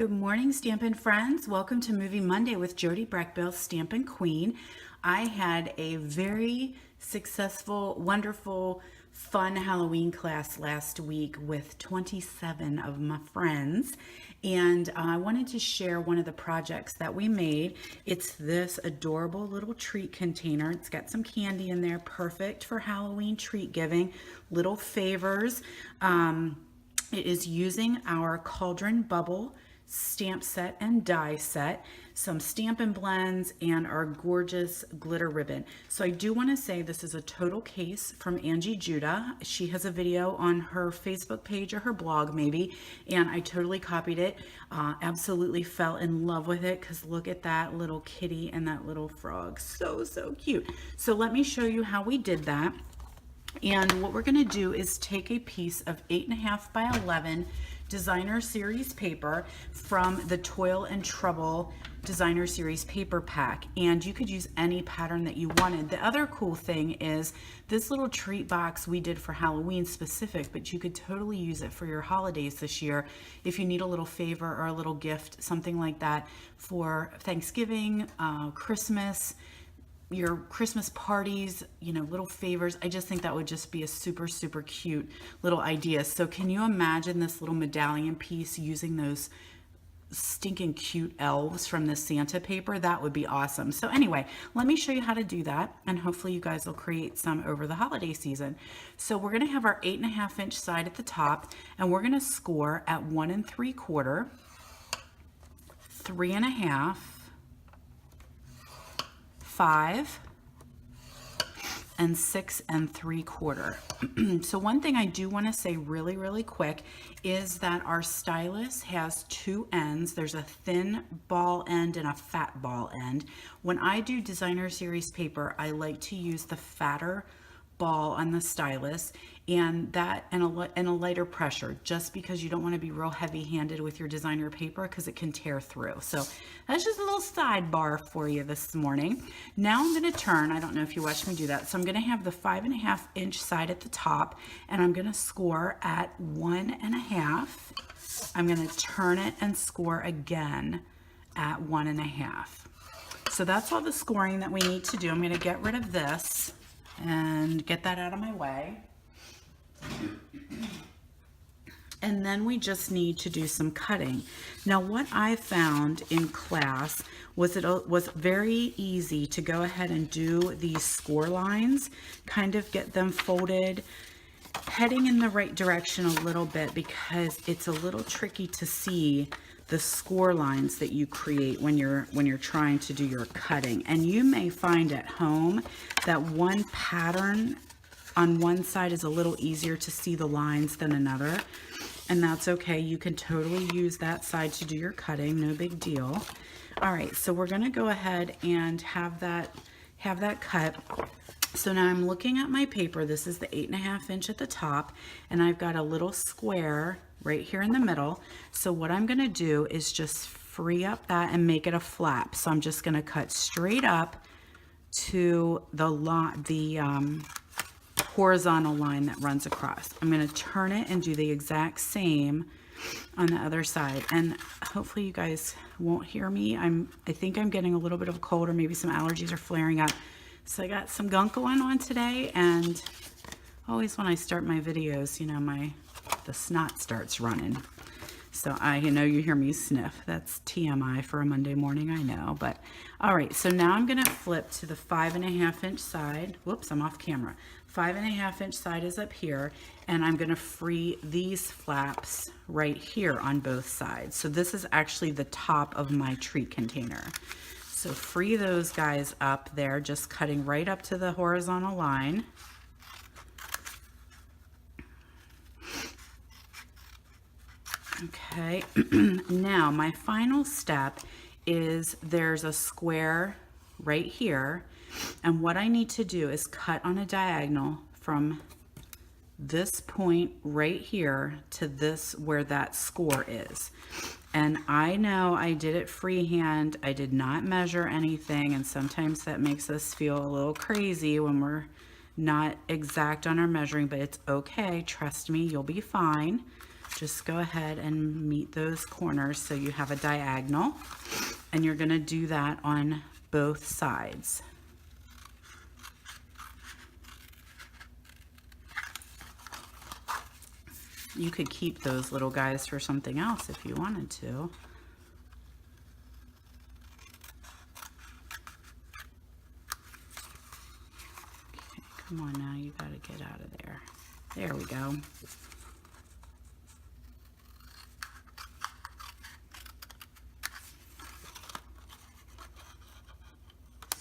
Good morning, Stampin' friends. Welcome to Movie Monday with Jody Breckbill, Stampin' Queen. I had a very successful, wonderful, fun Halloween class last week with 27 of my friends. And I wanted to share one of the projects that we made. It's this adorable little treat container. It's got some candy in there, perfect for Halloween treat giving, little favors. It is using our Cauldron Bubble stamp set and die set, some Stampin' Blends, and our gorgeous glitter ribbon. So I do want to say this is a total case from Angie Judah. She has a video on her Facebook page or her blog maybe, and I totally copied it. Absolutely fell in love with it because look at that little kitty and that little frog. So cute. So let me show you how we did that. And what we're going to do is take a piece of 8.5 by 11 designer series paper from the Toil and Trouble designer series paper pack, and you could use any pattern that you wanted. The other cool thing is this little treat box we did for Halloween specific, but you could totally use it for your holidays this year if you need a little favor or a little gift, something like that for Thanksgiving, Christmas, your Christmas parties, you know, little favors. I just think that would just be a super cute little idea. So can you imagine this little medallion piece using those stinking cute elves from the Santa paper? That would be awesome. So anyway, let me show you how to do that, and hopefully you guys will create some over the holiday season. So we're going to have our 8.5 inch side at the top, and we're going to score at 1 3/4, 3.5, 5, and 6 3/4. So one thing I do want to say really quick is that our stylus has two ends. There's a thin ball end and a fat ball end. When I do designer series paper, I like to use the fatter ball on the stylus and that and a lighter pressure, just because you don't want to be real heavy handed with your designer paper because it can tear through. So that's just a little sidebar for you this morning. Now I'm going to turn, I don't know if you watched me do that, so I'm going to have the 5.5 inch side at the top, and I'm going to score at 1.5. I'm going to turn it and score again at 1.5. So that's all the scoring that we need to do. I'm going to get rid of this and get that out of my way. And then we just need to do some cutting. Now what I found in class was it was very easy to go ahead and do these score lines, kind of get them folded, heading in the right direction a little bit, because it's a little tricky to see the score lines that you create when you're trying to do your cutting. And you may find at home that one pattern on one side is a little easier to see the lines than another, and that's okay. You can totally use that side to do your cutting, no big deal. All right, so we're going to go ahead and have that cut. So now I'm looking at my paper. This is the 8.5 inch at the top, and I've got a little square right here in the middle. So what I'm going to do is just free up that and make it a flap. So I'm just going to cut straight up to the horizontal line that runs across. I'm going to turn it and do the exact same on the other side. And hopefully you guys won't hear me. I think I'm getting a little bit of a cold, or maybe some allergies are flaring up. So I got some gunk going on today, and always when I start my videos, you know, the snot starts running. So you hear me sniff. That's TMI for a Monday morning, I know. But all right, so now I'm going to flip to the 5.5 inch side. Whoops, I'm off camera. 5.5 inch side is up here, and I'm going to free these flaps right here on both sides. So this is actually the top of my treat container. So free those guys up there, just cutting right up to the horizontal line. Okay, now my final step is there's a square right here, and what I need to do is cut on a diagonal from this point right here to this where that score is. And I know I did it freehand. I did not measure anything, and sometimes that makes us feel a little crazy when we're not exact on our measuring, but it's okay. Trust me, you'll be fine. just go ahead and meet those corners so you have a diagonal, and you're going to do that on both sides. You could keep those little guys for something else if you wanted to. Okay, come on now, you got to get out of there. There we go.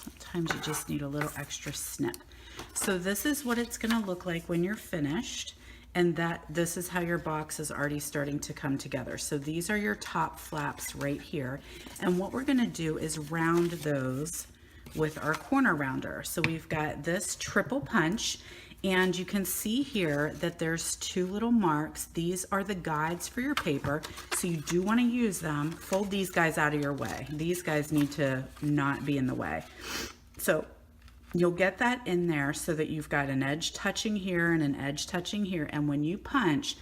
Sometimes you just need a little extra snip. So this is what it's going to look like when you're finished. And this is how your box is already starting to come together. So these are your top flaps right here. And what we're going to do is round those with our corner rounder. So we've got this triple punch, and you can see here that there's two little marks. These are the guides for your paper. So you do want to use them. Fold these guys out of your way. These guys need to not be in the way. So you'll get that in there so that you've got an edge touching here and an edge touching here. And when you punch,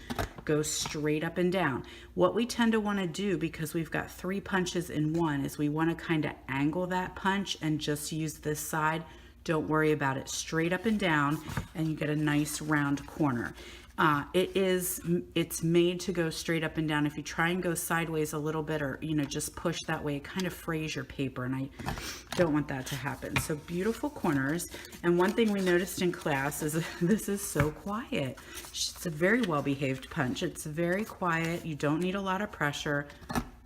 go straight up and down. What we tend to want to do, because we've got 3 punches in one, is we want to kind of angle that punch and just use this side. Don't worry about it. Straight up and down, and you get a nice round corner. It's made to go straight up and down. If you try and go sideways a little bit, or just push that way, it kind of frays your paper, and I don't want that to happen. So beautiful corners. And one thing we noticed in class is this is so quiet. It's a very well behaved punch. It's very quiet. You don't need a lot of pressure,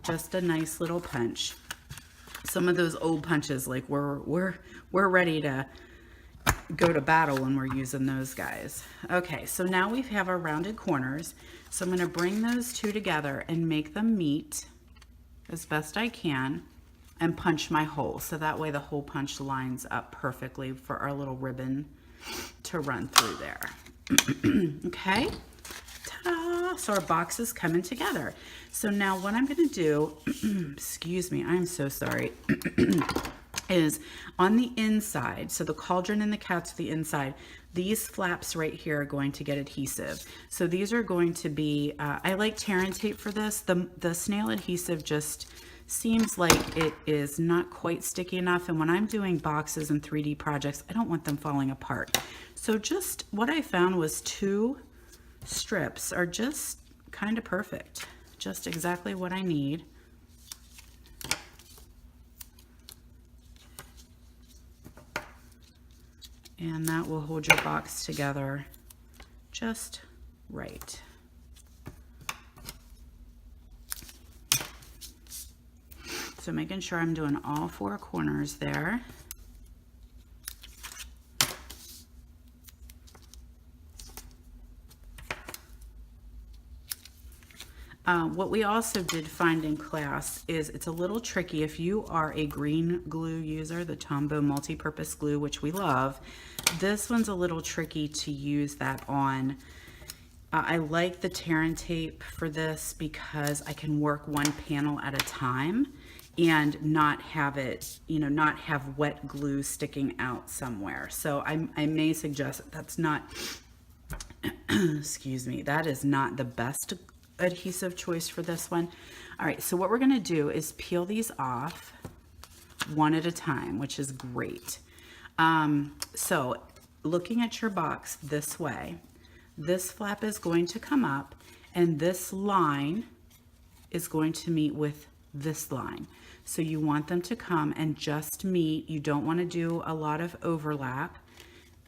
just a nice little punch. Some of those old punches, like we're ready to go to battle when we're using those guys. Okay, so now we have our rounded corners. So I'm going to bring those two together and make them meet as best I can and punch my hole. So that way the hole punch lines up perfectly for our little ribbon to run through there. Okay, ta-da! So our box is coming together. So now what I'm going to do, excuse me, I'm so sorry, is on the inside, so the cauldron and the cats are the inside, these flaps right here are going to get adhesive. So these are going to be, I like tear and tape for this. The snail adhesive just seems like it is not quite sticky enough, and when I'm doing boxes and 3D projects, I don't want them falling apart. So just what I found was 2 strips are just kind of perfect, just exactly what I need. And that will hold your box together just right. So making sure I'm doing all 4 corners there. What we also did find in class is it's a little tricky if you are a green glue user, the Tombow multi-purpose glue, which we love. This one's a little tricky to use that on. I like the tear and tape for this because I can work one panel at a time and not have it, not have wet glue sticking out somewhere. So I may suggest that's not, excuse me, that is not the best adhesive choice for this one. All right, so what we're going to do is peel these off one at a time, which is great. So looking at your box this way, this flap is going to come up, and this line is going to meet with this line. So you want them to come and just meet. You don't want to do a lot of overlap.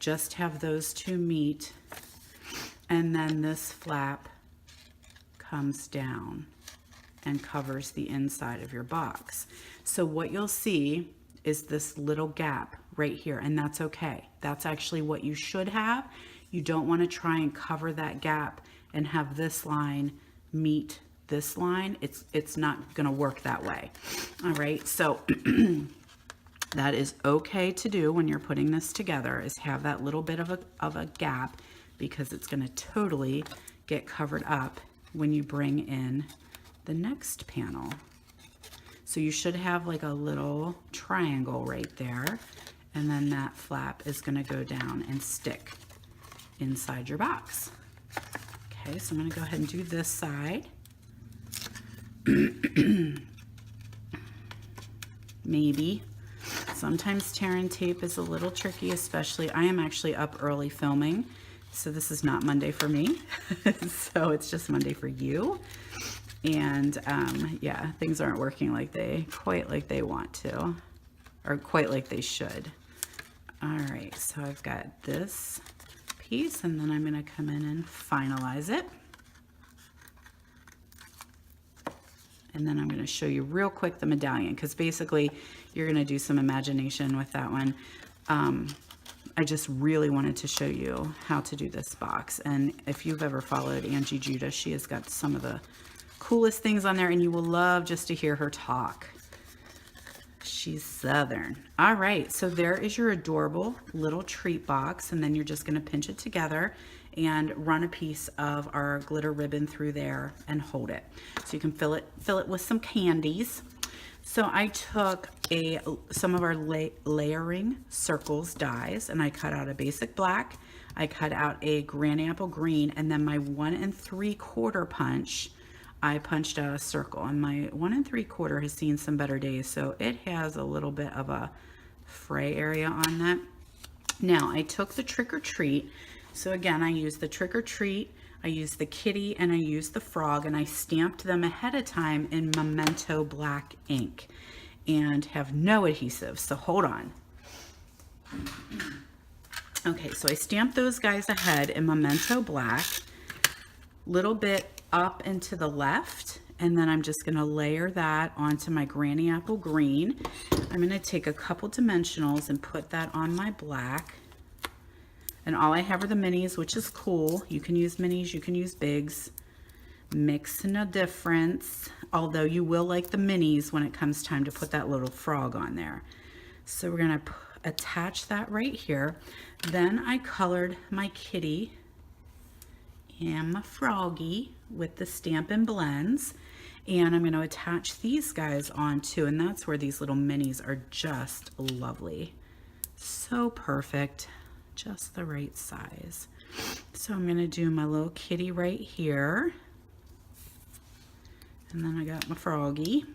Just have those two meet, and then this flap comes down and covers the inside of your box. So what you'll see is this little gap right here, and that's okay. That's actually what you should have. You don't want to try and cover that gap and have this line meet this line. It's not going to work that way. All right, so that is okay to do when you're putting this together, is have that little bit of a gap, because it's going to totally get covered up when you bring in the next panel. So you should have like a little triangle right there, and then that flap is going to go down and stick inside your box. Okay, so I'm going to go ahead and do this side. Maybe. Sometimes tearing tape is a little tricky, especially I am actually up early filming, so this is not Monday for me. So it's just Monday for you. And yeah, things aren't working quite like they want to, or quite like they should. All right, so I've got this piece, and then I'm going to come in and finalize it. And then I'm going to show you real quick the medallion, because basically you're going to do some imagination with that one. I just really wanted to show you how to do this box. And if you've ever followed Angie Judah, she has got some of the coolest things on there, and you will love just to hear her talk. She's Southern. All right, so there is your adorable little treat box, and then you're just going to pinch it together and run a piece of our glitter ribbon through there and hold it. So you can fill it with some candies. So I took some of our layering circles dies, and I cut out a basic black, I cut out a granny apple green, and then my 1 3/4 punch, I punched out a circle, and my 1 3/4 has seen some better days, so it has a little bit of a fray area on that. Now I took the trick or treat. So again, I used the trick or treat, I used the kitty, and I used the frog, and I stamped them ahead of time in Memento black ink and have no adhesive, so hold on. Okay, so I stamped those guys ahead in Memento black, little bit up and to the left, and then I'm just going to layer that onto my granny apple green. I'm going to take a couple dimensionals and put that on my black. And all I have are the minis, which is cool. You can use minis, you can use bigs. Mix no difference, although you will like the minis when it comes time to put that little frog on there. So we're going to attach that right here. Then I colored my kitty and my froggy with the Stampin' Blends. And I'm going to attach these guys on too, and that's where these little minis are just lovely. So perfect. Just the right size. So I'm going to do my little kitty right here, and then I got my froggy.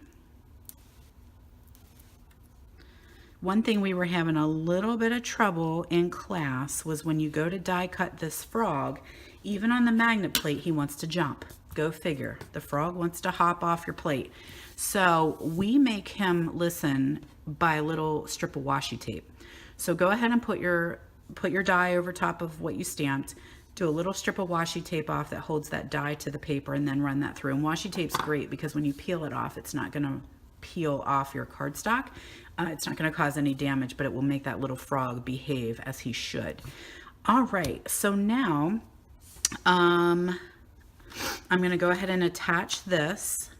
One thing we were having a little bit of trouble in class was when you go to die cut this frog, even on the magnet plate, he wants to jump. Go figure. The frog wants to hop off your plate. So we make him listen by a little strip of washi tape. So go ahead and put your die over top of what you stamped, do a little strip of washi tape off that holds that die to the paper, and then run that through. And washi tape's great because when you peel it off, it's not going to peel off your cardstock. It's not going to cause any damage, but it will make that little frog behave as he should. All right, so now I'm going to go ahead and attach this.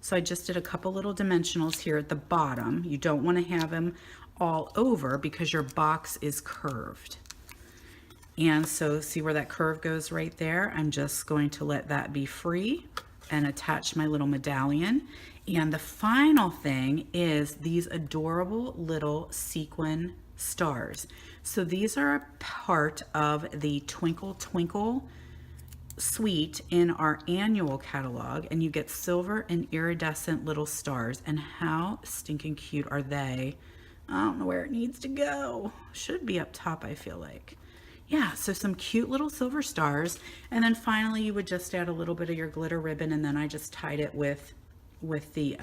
So I just did a couple little dimensionals here at the bottom. You don't want to have them all over because your box is curved. And so see where that curve goes right there? I'm just going to let that be free and attach my little medallion. And the final thing is these adorable little sequin stars. So these are a part of the Twinkle Twinkle suite in our annual catalog, and you get silver and iridescent little stars. And how stinking cute are they? I don't know where it needs to go. Should be up top, I feel like. Yeah, so some cute little silver stars. And then finally you would just add a little bit of your glitter ribbon, and then I just tied it with the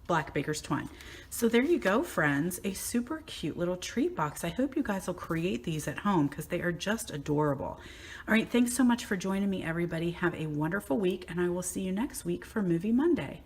black baker's twine. So there you go, friends, a super cute little treat box. I hope you guys will create these at home because they are just adorable. All right, thanks so much for joining me, everybody. Have a wonderful week, and I will see you next week for Movie Monday.